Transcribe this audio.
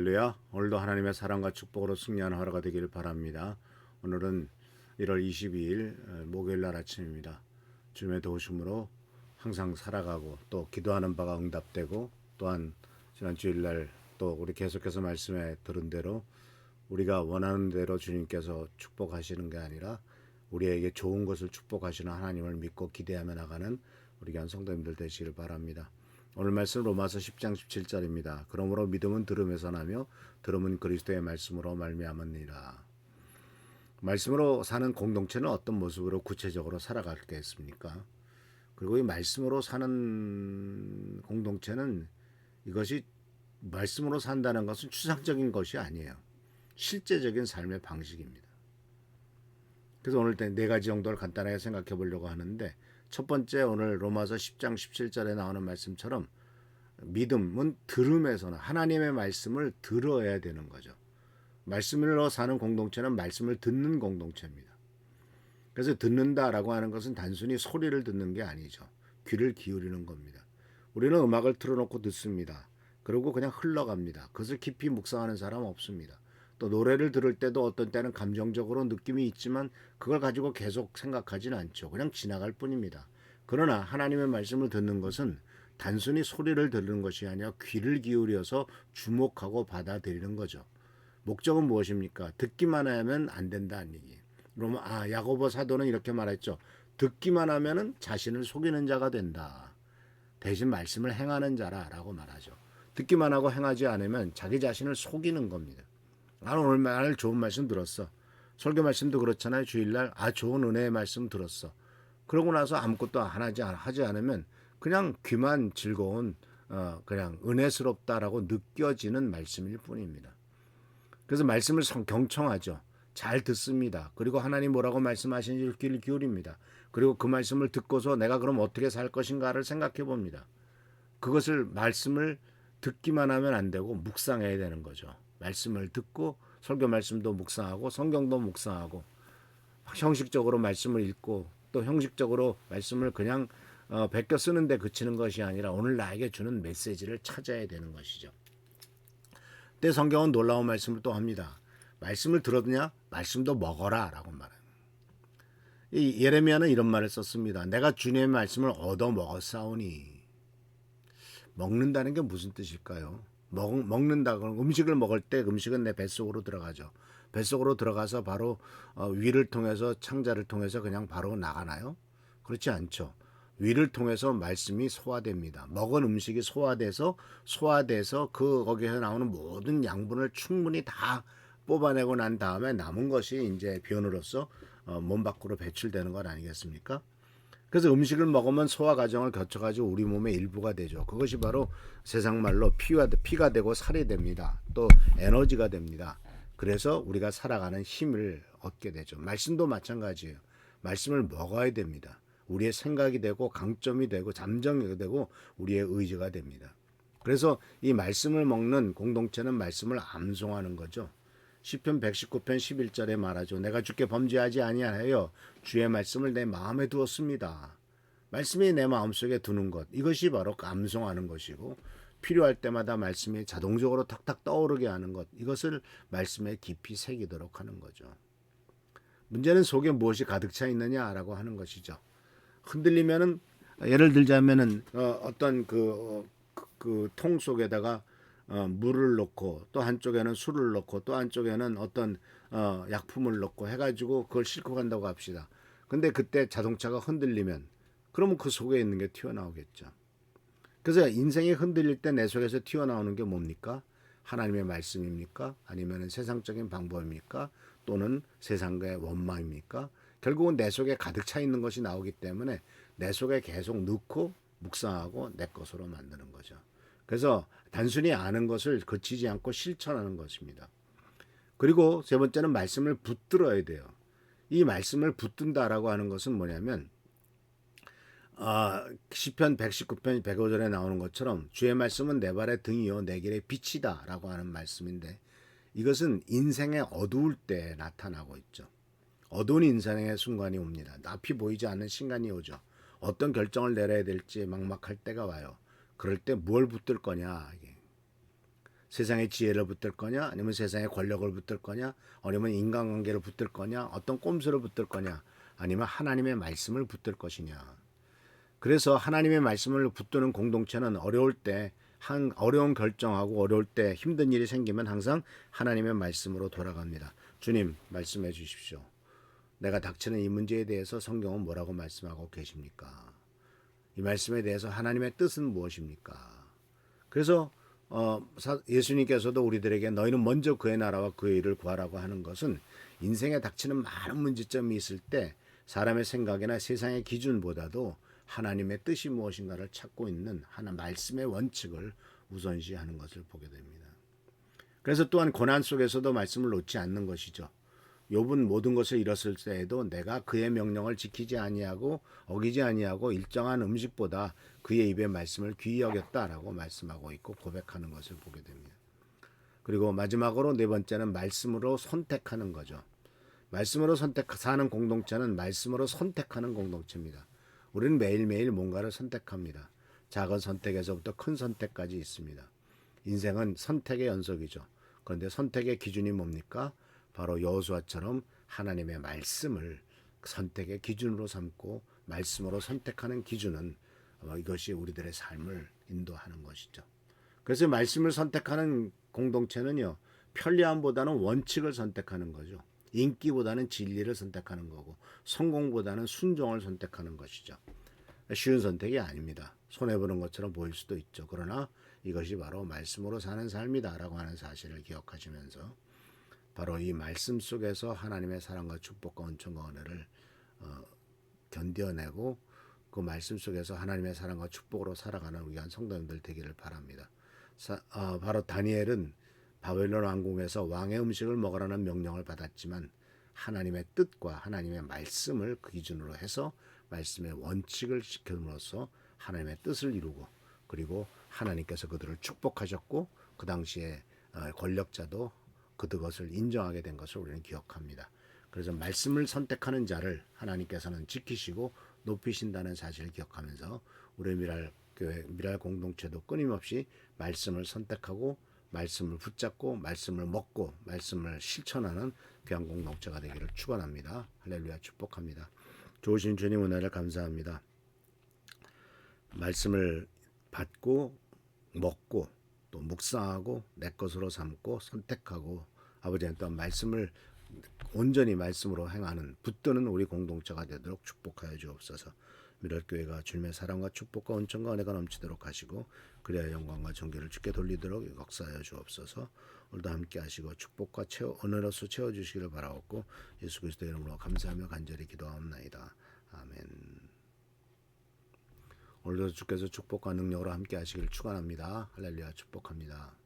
할렐루야. 오늘도 하나님의 사랑과 축복으로 승리하는 하루가 되기를 바랍니다. 오늘은 1월 22일 목요일 날 아침입니다. 주님의 도우심으로 항상 살아가고 또 기도하는 바가 응답되고, 또한 지난 주일날 또 우리 계속해서 말씀에 들은 대로 우리가 원하는 대로 주님께서 축복하시는 게 아니라 우리에게 좋은 것을 축복하시는 하나님을 믿고 기대하며 나가는 우리 교한 성도님들 되시기를 바랍니다. 오늘 말씀 로마서 10장 17절입니다. 그러므로 믿음은 들음에서 나며 들음은 그리스도의 말씀으로 말미암으니라. 말씀으로 사는 공동체는 어떤 모습으로 구체적으로 살아가겠습니까? 그리고 이 말씀으로 사는 공동체는, 이것이 말씀으로 산다는 것은 추상적인 것이 아니에요. 실제적인 삶의 방식입니다. 그래서 오늘 네 가지 정도를 간단하게 생각해 보려고 하는데, 첫 번째, 오늘 로마서 10장 17절에 나오는 말씀처럼 믿음은 들음에서는 하나님의 말씀을 들어야 되는 거죠. 말씀으로 사는 공동체는 말씀을 듣는 공동체입니다. 그래서 듣는다라고 하는 것은 단순히 소리를 듣는 게 아니죠. 귀를 기울이는 겁니다. 우리는 음악을 틀어놓고 듣습니다. 그리고 그냥 흘러갑니다. 그것을 깊이 묵상하는 사람은 없습니다. 또 노래를 들을 때도 어떤 때는 감정적으로 느낌이 있지만 그걸 가지고 계속 생각하지는 않죠. 그냥 지나갈 뿐입니다. 그러나 하나님의 말씀을 듣는 것은 단순히 소리를 들는 것이 아니라 귀를 기울여서 주목하고 받아들이는 거죠. 목적은 무엇입니까? 듣기만 하면 안 된다는 얘기예요. 야고보 사도는 이렇게 말했죠. 듣기만 하면은 자신을 속이는 자가 된다. 대신 말씀을 행하는 자라라고 말하죠. 듣기만 하고 행하지 않으면 자기 자신을 속이는 겁니다. 나는 오늘 좋은 말씀 들었어. 설교 말씀도 그렇잖아요. 주일날 좋은 은혜의 말씀 들었어. 그러고 나서 아무것도 하지 않으면 그냥 귀만 즐거운 그냥 은혜스럽다라고 느껴지는 말씀일 뿐입니다. 그래서 말씀을 경청하죠. 잘 듣습니다. 그리고 하나님 뭐라고 말씀하시는지 귀를 기울입니다. 그리고 그 말씀을 듣고서 내가 그럼 어떻게 살 것인가를 생각해 봅니다. 그것을 말씀을 듣기만 하면 안 되고 묵상해야 되는 거죠. 말씀을 듣고 설교 말씀도 묵상하고 성경도 묵상하고 형식적으로 말씀을 읽고 또 형식적으로 말씀을 그냥 베껴 쓰는데 그치는 것이 아니라 오늘 나에게 주는 메시지를 찾아야 되는 것이죠. 때 성경은 놀라운 말씀을 또 합니다. 말씀을 들었냐? 말씀도 먹어라 라고 말해요. 이 예레미야는 이런 말을 썼습니다. 내가 주님의 말씀을 얻어 먹었사오니. 먹는다는 게 무슨 뜻일까요? 먹는다. 음식을 먹을 때 음식은 내 뱃속으로 들어가죠. 뱃속으로 들어가서 바로 위를 통해서 창자를 통해서 그냥 바로 나가나요? 그렇지 않죠. 위를 통해서 말씀이 소화됩니다. 먹은 음식이 소화돼서 거기에서 나오는 모든 양분을 충분히 다 뽑아내고 난 다음에 남은 것이 이제 변으로서 몸 밖으로 배출되는 것 아니겠습니까? 그래서 음식을 먹으면 소화 과정을 거쳐가지고 우리 몸의 일부가 되죠. 그것이 바로 세상 말로 피가 되고 살이 됩니다. 또 에너지가 됩니다. 그래서 우리가 살아가는 힘을 얻게 되죠. 말씀도 마찬가지예요. 말씀을 먹어야 됩니다. 우리의 생각이 되고 강점이 되고 잠정이 되고 우리의 의지가 됩니다. 그래서 이 말씀을 먹는 공동체는 말씀을 암송하는 거죠. 시편 119편 11절에 말하죠. 내가 주께 범죄하지 아니하여 주의 말씀을 내 마음에 두었습니다. 말씀이 내 마음속에 두는 것, 이것이 바로 암송하는 것이고, 필요할 때마다 말씀이 자동적으로 탁탁 떠오르게 하는 것, 이것을 말씀에 깊이 새기도록 하는 거죠. 문제는 속에 무엇이 가득 차 있느냐라고 하는 것이죠. 흔들리면은, 예를 들자면은 어떤 그 통 속에다가 물을 넣고 또 한쪽에는 술을 넣고 또 한쪽에는 어떤 약품을 넣고 해가지고 그걸 싣고 간다고 합시다. 근데 그때 자동차가 흔들리면 그러면 그 속에 있는 게 튀어나오겠죠. 그래서 인생이 흔들릴 때 내 속에서 튀어나오는 게 뭡니까? 하나님의 말씀입니까? 아니면 세상적인 방법입니까? 또는 세상의 원망입니까? 결국은 내 속에 가득 차 있는 것이 나오기 때문에 내 속에 계속 넣고 묵상하고 내 것으로 만드는 거죠. 그래서 단순히 아는 것을 그치지 않고 실천하는 것입니다. 그리고 세 번째는 말씀을 붙들어야 돼요. 이 말씀을 붙든다라고 하는 것은 뭐냐면 시편 119편 105절에 나오는 것처럼 주의 말씀은 내 발의 등이요 내 길의 빛이다 라고 하는 말씀인데, 이것은 인생에 어두울 때 나타나고 있죠. 어두운 인생의 순간이 옵니다. 앞이 보이지 않는 순간이 오죠. 어떤 결정을 내려야 될지 막막할 때가 와요. 그럴 때 뭘 붙들 거냐. 세상의 지혜를 붙들 거냐, 아니면 세상의 권력을 붙들 거냐, 아니면 인간관계를 붙들 거냐, 어떤 꼼수를 붙들 거냐, 아니면 하나님의 말씀을 붙들 것이냐. 그래서 하나님의 말씀을 붙드는 공동체는 어려울 때, 어려운 결정하고 어려울 때 힘든 일이 생기면 항상 하나님의 말씀으로 돌아갑니다. 주님, 말씀해 주십시오. 내가 닥치는 이 문제에 대해서 성경은 뭐라고 말씀하고 계십니까? 이 말씀에 대해서 하나님의 뜻은 무엇입니까? 그래서 예수님께서도 우리들에게 너희는 먼저 그의 나라와 그의 일을 구하라고 하는 것은 인생에 닥치는 많은 문제점이 있을 때 사람의 생각이나 세상의 기준보다도 하나님의 뜻이 무엇인가를 찾고 있는 하나 말씀의 원칙을 우선시하는 것을 보게 됩니다. 그래서 또한 고난 속에서도 말씀을 놓지 않는 것이죠. 욥은 모든 것을 잃었을 때에도 내가 그의 명령을 지키지 아니하고 어기지 아니하고 일정한 음식보다 그의 입의 말씀을 귀히 여겼다라고 말씀하고 있고 고백하는 것을 보게 됩니다. 그리고 마지막으로 네 번째는 말씀으로 선택하는 거죠. 말씀으로 사는 공동체는 말씀으로 선택하는 공동체입니다. 우리는 매일매일 뭔가를 선택합니다. 작은 선택에서부터 큰 선택까지 있습니다. 인생은 선택의 연속이죠. 그런데 선택의 기준이 뭡니까? 바로 여호수아처럼 하나님의 말씀을 선택의 기준으로 삼고 말씀으로 선택하는 기준은 이것이 우리들의 삶을 인도하는 것이죠. 그래서 말씀을 선택하는 공동체는요, 편리함보다는 원칙을 선택하는 거죠. 인기보다는 진리를 선택하는 거고 성공보다는 순종을 선택하는 것이죠. 쉬운 선택이 아닙니다. 손해보는 것처럼 보일 수도 있죠. 그러나 이것이 바로 말씀으로 사는 삶이다라고 하는 사실을 기억하시면서 바로 이 말씀 속에서 하나님의 사랑과 축복과 은총과 은혜를 견뎌내고 그 말씀 속에서 하나님의 사랑과 축복으로 살아가는 귀한 성도님들 되기를 바랍니다. 바로 다니엘은 바벨론 왕궁에서 왕의 음식을 먹으라는 명령을 받았지만 하나님의 뜻과 하나님의 말씀을 그 기준으로 해서 말씀의 원칙을 지킴으로써 하나님의 뜻을 이루고 그리고 하나님께서 그들을 축복하셨고 그 당시에 권력자도 그것을 인정하게 된 것을 우리는 기억합니다. 그래서 말씀을 선택하는 자를 하나님께서는 지키시고 높이신다는 사실을 기억하면서 우리 미랄교회 미랄 공동체도 끊임없이 말씀을 선택하고 말씀을 붙잡고 말씀을 먹고 말씀을 실천하는 귀한 공동체가 되기를 축원합니다. 할렐루야 축복합니다. 좋으신 주님 은혜를 감사합니다. 말씀을 받고 먹고 또 묵상하고 내 것으로 삼고 선택하고 아버지는 또 말씀을 온전히 말씀으로 행하는 붙드는 우리 공동체가 되도록 축복하여 주옵소서. 미랄교회가 주님의 사랑과 축복과 은총과 은혜가 넘치도록 하시고 그래야 영광과 존귀를 주께 돌리도록 역사하여 주옵소서. 오늘도 함께 하시고 축복과 은혜로서 채워주시기를 바라옵고 예수 그리스도의 이름으로 감사하며 간절히 기도하옵나이다. 아멘. 오늘도 주께서 축복과 능력으로 함께 하시길 축원합니다. 할렐루야 축복합니다.